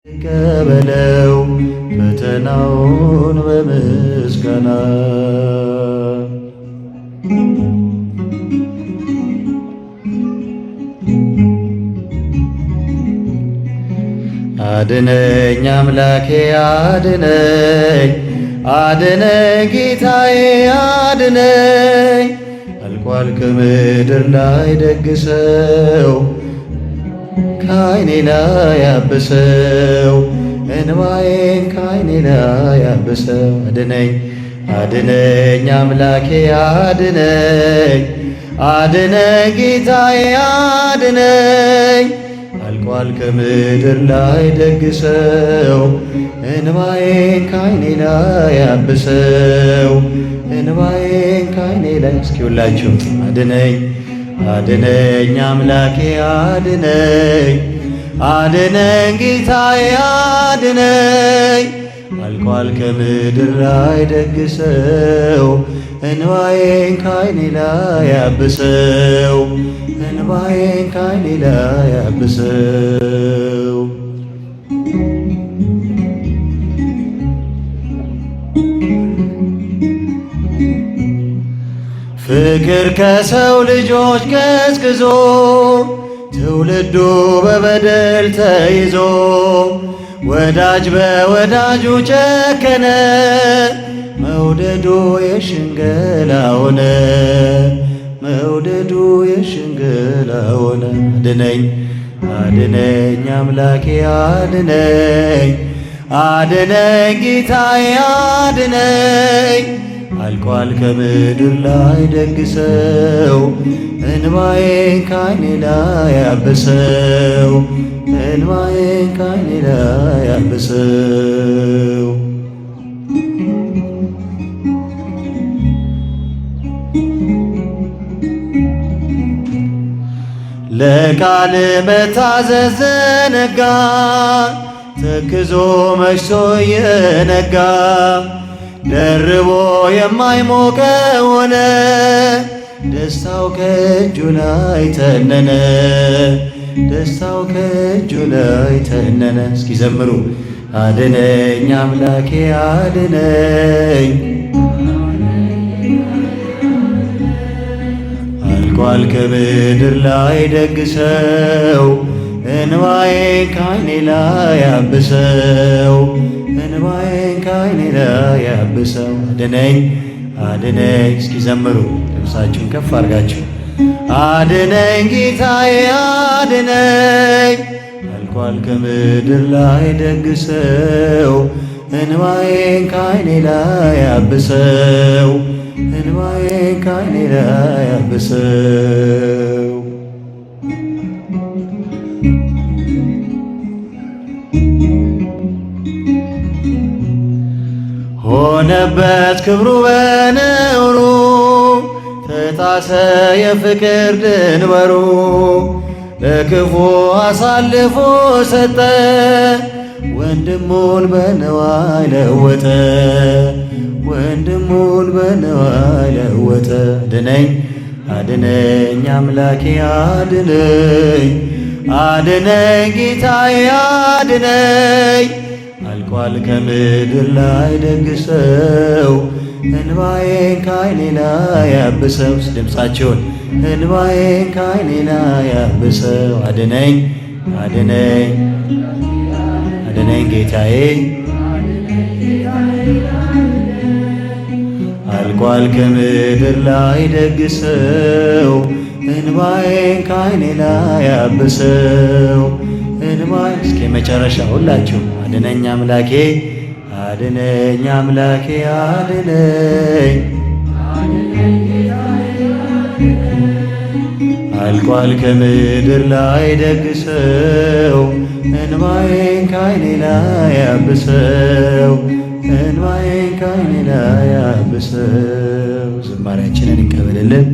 ቀበለው ፈተናውን በምስጋና አድነኝ አምላኬ አድነኝ አድነኝ ጌታዬ አድነኝ አልቋል ከምድር ላይ ደግሰው ከዓይኔ ላይ አብሰው እንባዬን ከዓይኔ ላይ አብሰው አድነኝ አድነኝ አምላኬ አድነኝ አድነኝ ጌታዬ አድነኝ አልቋል ከምድር ላይ ደግሰው እንባዬን ከዓይኔ ላይ አብሰው እንባዬን ከዓይኔ ላይ እስኪ ሁላችሁ አድነኝ አድነኝ አምላኬ አድነኝ አድነኝ ጌታዬ አድነኝ አልቋል ከምድር ላይ ደግሰው እንባዬን ከዓይኔ ላይ አብሰው እንባዬን ከዓይኔ ላይ አብሰው ፍቅር ከሰው ልጆች ገዝግዞ ትውልዱ በበደል ተይዞ ወዳጅ በወዳጁ ጨከነ መውደዱ የሽንገላ ሆነ መውደዱ የሽንገላ ሆነ አድነኝ አድነኝ አምላኬ አድነኝ አድነኝ ጌታዬ አድነኝ አልቋል ከምድር ላይ ደግሰው እንባዬን ከዓይኔ ላይ አብሰው እንባዬን ከዓይኔ ላይ አብሰው ለቃል መታዘዝ ዘነጋ ተክዞ መሽቶ የነጋ ደርቦ የማይሞቀ ሆነ ደስታው ከእጁ ላይ ተነነ ደስታው ከእጁ ላይ ተነነ እስኪ ዘምሩ አድነኝ አምላኬ አድነኝ አልቋል ከምድር ላይ ደግሰው እንባዬን ከዓይኔ ላይ አብሰው እንባዬን ከዓይኔ ላይ አብሰው አድነኝ አድነኝ እስኪ ዘምሩ ድምፃችሁን ከፍ አድርጋችሁ አድነኝ ጌታዬ አድነኝ አልቋል ከምድር ላይ ደግሰው እንባዬን ከዓይኔ ላይ አብሰው እንባዬን ከዓይኔ ላይ አብሰው ሆነበት ክብሩ በነውሩ ተጣሰ የፍቅር ድንበሩ ለክፉ አሳልፎ ሰጠ ወንድሙን በነዋይ ለወጠ ወንድሙን በነዋይ ለወጠ አድነኝ አድነኝ አምላኬ አድነኝ አድነኝ ጌታዬ አድነኝ አልቋል ከምድር ላይ ደግሰው እንባዬን ከዓይኔ ላይ አብሰው ድምፃቸውን እንባዬን ከዓይኔ ላይ አብሰው አድነኝ አድነኝ አድነኝ ጌታዬ አልቋል ከምድር ላይ ደግሰው እንባዬን ከዓይኔ ላይ አብሰው እንባዬ እስኪ መጨረሻ ሁላችሁ አድነኝ አምላኬ አድነኝ አምላኬ አድነኝ አልቋል ከምድር ላይ ደግሰው እንባዬን ከዓይኔ ላይ አብሰው እንባዬን ከዓይኔ ላይ አብሰው ዝማሬያችንን ይቀበልልን።